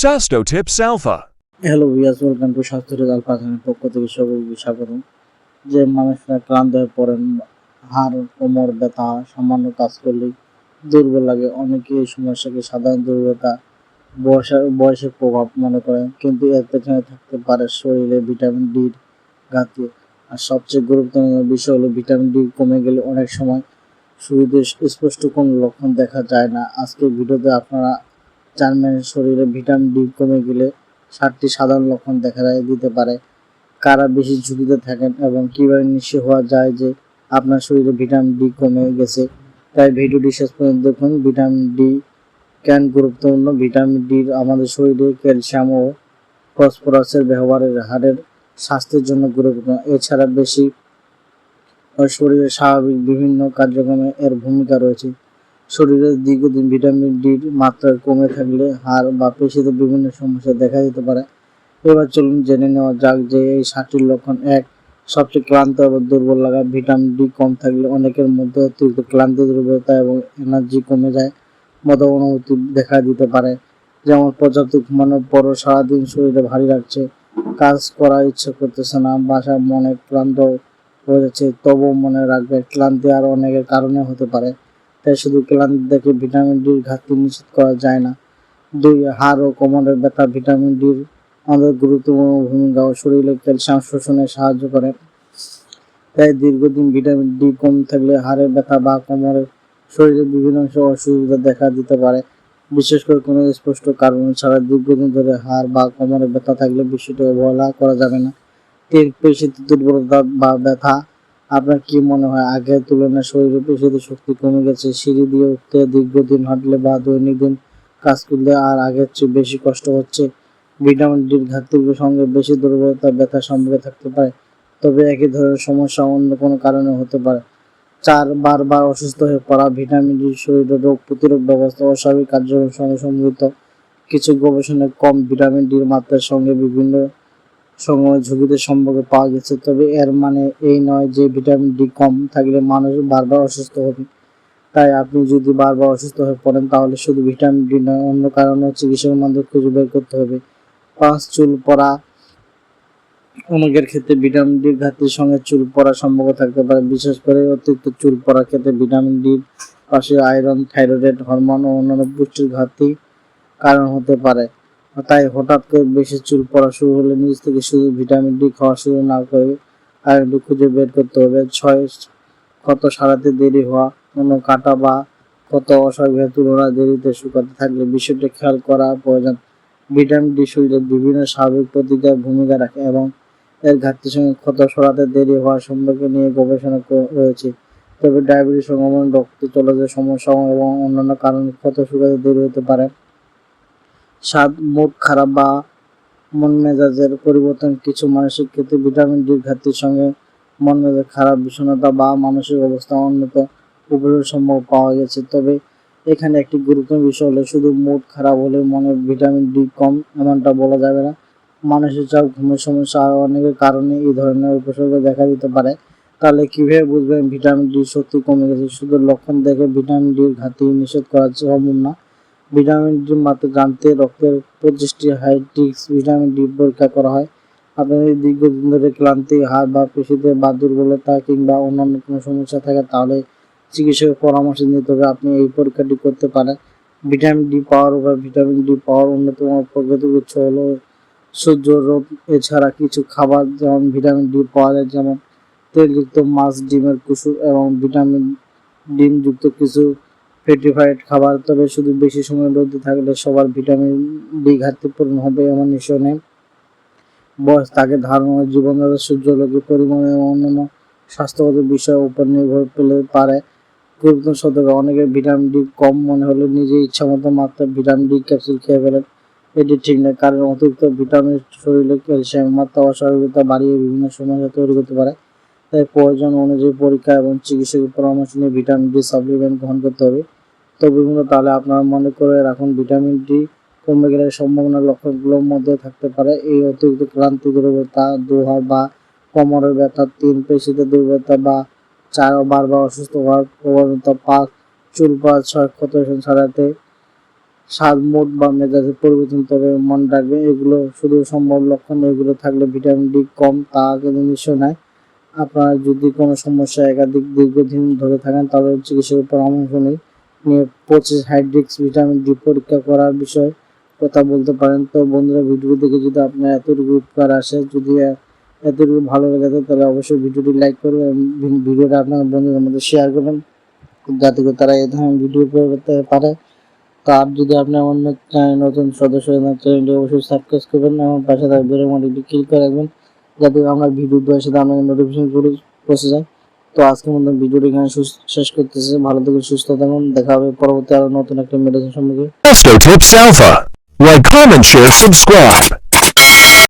Sasto Tips Alpha. Hello viewers, welcome to স্বাস্থ্য রেজাল পাঠানের পক্ষ থেকে সবাইকে স্বাগতম। যে মানুষরা ক্লান্ত হয়ে পড়েন, হাড় কোমর ব্যথা সামান্য কাজ করলেই দুর্বল লাগে, অনেকে এই সমস্যাকে সাধারণ দুর্বলতা বয়সের প্রভাব মনে করেন, কিন্তু এর পেছনে থাকতে পারে শরীরে ভিটামিন ডির ঘাটতি। আর সবচেয়ে গুরুত্বপূর্ণ বিষয় হলো ভিটামিন ডি কমে গেলে অনেক সময় শুরুতে স্পষ্ট কোনো লক্ষণ দেখা যায় না। আজকের ভিডিওতে আপনারা জানবেন শরীরে ভিটামিন ডি কমে গেলে 7টি সাধারণ লক্ষণ দেখা দিতে পারে, কারা বেশি ঝুঁকিতে থাকেন এবং কীভাবে নিশ্চিত হওয়া যায় যে আপনার শরীরে ভিটামিন ডি কমে গেছে। তাই ভিডিওটি শেষ পর্যন্ত দেখুন। ভিটামিন ডি কেন গুরুত্বপূর্ণ? ভিটামিন ডি আমাদের শরীরে ক্যালসিয়াম ও ফসফরাসের ব্যবহারের হারের স্বাস্থ্যের জন্য গুরুত্বপূর্ণ। এছাড়া বেশি শরীরের স্বাভাবিক বিভিন্ন কার্যক্রমে এর ভূমিকা রয়েছে। শরীরে দীর্ঘদিন ভিটামিন ডির মাত্রা কমে থাকলে হাড় বা পেশিতে বিভিন্ন সমস্যা দেখা দিতে পারে। এবার চলুন জেনে নেওয়া যাক যে এই 7টি লক্ষণ। 1. সবচেয়ে ক্লান্ত এবং দুর্বল লাগা। ভিটামিন ডি কম থাকলে অনেকের মধ্যে অতিরিক্ত ক্লান্তি, দুর্বলতা এবং এনার্জি কমে যায় মতো অনুভূতি দেখা দিতে পারে। যেমন পর্যাপ্ত ঘুমানোর পরও সারাদিন শরীরে ভারী লাগছে, কাজ করার ইচ্ছে করতেছে না, বাসায় মনে ক্লান্ত হয়ে যাচ্ছে। তবুও মনে রাখবে, ক্লান্তি আর অনেকের কারণে হতে পারে, তাই শুধু ক্লান্তি দেখে ভিটামিন ডির ঘাটতি নিশ্চিত করা যায় না। 2. হাড় ও কোমরের ব্যথা। ভিটামিন ডির আমাদের গুরুত্বপূর্ণ ভূমিকা ও শরীরে ক্যালসিয়াম শোষণে সাহায্য করে, তাই দীর্ঘদিন ভিটামিন ডি কম থাকলে হাড়ের ব্যথা বা কোমরের শরীরের বিভিন্ন অংশে অসুবিধা দেখা দিতে পারে। বিশেষ করে কোনো স্পষ্ট কারণ ছাড়া দীর্ঘদিন ধরে হাড় বা কোমরে ব্যথা থাকলে বিষয়টি অবহেলা করা যাবে না। 3. পেশিতে দুর্বলতা বা ব্যথা। আপনার কি মনে হয় আগের তুলনায় শরীরে পেশিতে শক্তি কমে গেছে? সিঁড়ি দিয়ে উঠতে, দীর্ঘদিন হাঁটলে বা দৈনন্দিন কাজ করলে আর আগের চেয়ে বেশি কষ্ট হচ্ছে? ভিটামিন ডির ঘাটতির সঙ্গে বেশি দুর্বলতা, ব্যথার সম্পর্ক থাকতে পারে, তবে একই ধরনের সমস্যা অন্য কোনো কারণে হতে পারে। 4. বারবার অসুস্থ হয়ে পড়া। ভিটামিন ডি শরীরের রোগ প্রতিরোধ ব্যবস্থা অস্বাভাবিক কার্যক্রমের সঙ্গে সম্পৃক্ত। কিছু গবেষণায় কম ভিটামিন ডির মাত্রার সঙ্গে বিভিন্ন সময় ঝুঁকিতে সম্পর্ক পাওয়া গেছে, তবে এর মানে এই নয় যে ভিটামিন ডি কম থাকলে মানুষ বারবার অসুস্থ হবে। তাই আপনি যদি বারবার অসুস্থ হয়ে পড়েন, তাহলে শুধু ভিটামিন ডি নয়, অন্য কারণেও চিকিৎসকের মাধ্যমে খুঁজে বের করতে হবে। 5. চুল পড়া। অনেকের ক্ষেত্রে ভিটামিন ডির ঘাটতির সঙ্গে চুল পড়ার সম্পর্ক থাকতে পারে, বিশেষ করে অতিরিক্ত চুল পড়ার ক্ষেত্রে ভিটামিন ডির পাশে আয়রন, থাইরয়েড হরমোন ও অন্যান্য পুষ্টির ঘাটতি কারণ হতে পারে। তাই হঠাৎ করে বেশি চুল পড়া শুরু হলে নিজ থেকে শুধু ভিটামিন ডি খাওয়া শুরু না করে কারণটি খুঁজে বের করতে হবে। 6. ক্ষত সারাতে দেরি হওয়া। কোনো কাটা বা ক্ষত অস্বাভাবিক তুলনায় দেরিতে শুকাতে থাকলে বিষয়টি খেয়াল করা প্রয়োজন। ভিটামিন ডি শরীরের বিভিন্ন স্বাভাবিক প্রতিক্রিয়ার ভূমিকা রাখে এবং এর ঘাটতির সঙ্গে ক্ষত সরাতে দেরি হওয়ার সম্পর্কে নিয়ে গবেষণা রয়েছে। তবে ডায়াবেটিস, সংক্রমণ, রক্ত চলাচলের সমস্যা এবং অন্যান্য কারণে ক্ষত শুকাতে দেরি হতে পারে। 7. মুড খারাপ বা মন মেজাজের পরিবর্তন। কিছু মানুষের ক্ষেত্রে ভিটামিন ডির ঘাটতির সঙ্গে মন মেজাজ খারাপ, বিষণ্ণতা বা মানসিক অবস্থা উন্নত উপসর্গ সম্ভব পাওয়া গেছে। তবে এখানে একটি গুরুত্বপূর্ণ বিষয় হলো, শুধু মুড খারাপ হলে মনে ভিটামিন ডি কম এমনটা বলা যাবে না। মানসিক চাপ, ঘুমের সমস্যা আর অনেকের কারণে এই ধরনের উপসর্গ দেখা দিতে পারে। তাহলে কিভাবে বুঝবেন ভিটামিন ডি সত্যি কমে গেছে? শুধু লক্ষণ দেখে ভিটামিন ডির ঘাটতি নিষেধ করা সম্ভব না। ভিটামিন ডি মাত্রা জানতে রক্তের 25টি হাইড্রিক্স ভিটামিন ডি পরীক্ষা করা হয়। আপনার যদি দীর্ঘদিন ধরে ক্লান্তি, হাড় বা পেশিতে বা দুর্বলতা কিংবা অন্যান্য কোনো সমস্যা থাকে, তাহলে চিকিৎসকের পরামর্শ নিতে হবে। আপনি এই পরীক্ষাটি করতে পারেন। ভিটামিন ডি পাওয়ার উপায়। ভিটামিন ডি পাওয়ার অন্যতম প্রাকৃতিক উৎস হলো সূর্য, রোদ। এছাড়া কিছু খাবার যেমন ভিটামিন ডি পাওয়া যায়, যেমন তেলযুক্ত মাছ, ডিমের কুসুম এবং ভিটামিন ডিমযুক্ত কিছু ফেটিফাইড খাবার। তবে শুধু বেশি সময় রোদে থাকলে সবার ভিটামিন ডি ঘাটতি পূরণ হবে এমন নিশ্চয় নেই। বয়স, তাকে ধারণা, জীবনযাত্রা, সূর্যালোকের পরিমাণ এবং অন্যান্য স্বাস্থ্যগত বিষয়ের উপর নির্ভর পেলে পারে। গুরুত্বপূর্ণ সতর্ক। অনেকের ভিটামিন ডি কম মনে হলে নিজে ইচ্ছামতো মাত্রায় ভিটামিন ডি ক্যাপসুল খেয়ে ফেলেন। এটি ঠিক নয়, কারণ অতিরিক্ত ভিটামিন শরীরে ক্যালসিয়ামের মাত্রা অস্বাভাবিকতা বাড়িয়ে বিভিন্ন সমস্যা তৈরি করতে পারে। তাই প্রয়োজন অনুযায়ী পরীক্ষা এবং চিকিৎসকের পরামর্শ নিয়ে ভিটামিন ডি সাপ্লিমেন্ট গ্রহণ করতে হবে। তবে তাহলে আপনারা মনে করে রাখুন, ভিটামিন ডি কমে গেলে সম্ভাবনার লক্ষণগুলোর মধ্যে থাকতে পারে এই অতিরিক্ত ক্লান্তি, দুর্বলতা, দুহার বা কোমরের ব্যথা। 3. পেশিতে দুর্বলতা বা 4. বারবার অসুস্থ হওয়ার প্রবণতা। 5. চুল পড়া। 6. ক্ষত সারাতে স্বাদ, মুড বা মেজাজের পরিবর্তন, তবে মনে রাখবেন এগুলো শুধু সম্ভব লক্ষণ। এগুলো থাকলে ভিটামিন ডি কম তা কিন্তু নিশ্চয় নয়। আপনার যদি কোনো সমস্যা একাধিক দীর্ঘদিন ধরে থাকেন তাহলে চিকিৎসকের পরামর্শ নিয়ে 25 হাইড্রিক্স ভিটামিন ডি পরীক্ষা করার বিষয়ে কথা বলতে পারেন। তো বন্ধুরা, ভিডিও দেখে যদি আপনার এতটুকু উপকার আসে, যদি এতটুকু ভালো লেগে থাকে, তাহলে অবশ্যই ভিডিওটি লাইক করবেন এবং ভিডিওটা আপনার বন্ধুদের মধ্যে শেয়ার করবেন, যাতে করে তারা এই ধরনের ভিডিও পেতে পারে। তো আর যদি আপনি আমার নতুন সদস্য হন, চ্যানেলটি অবশ্যই সাবস্ক্রাইব করবেন এবং পাশে থাকা বেল আইকনটি ক্লিক করে রাখবেন, যাতে আমরা ভিডিও দেওয়ার সাথে আপনাকে নোটিফিকেশন করে পৌঁছে যায়। তো আজকের মতো ভিডিওটি এখানে শেষ করতেছি। ভালো থাকুন, সুস্থ থাকুন, দেখা হবে পরবর্তী আরো নতুন একটা মেডিসিন সম্পর্কে। Astro Tips Alpha. Like, comment, share, subscribe.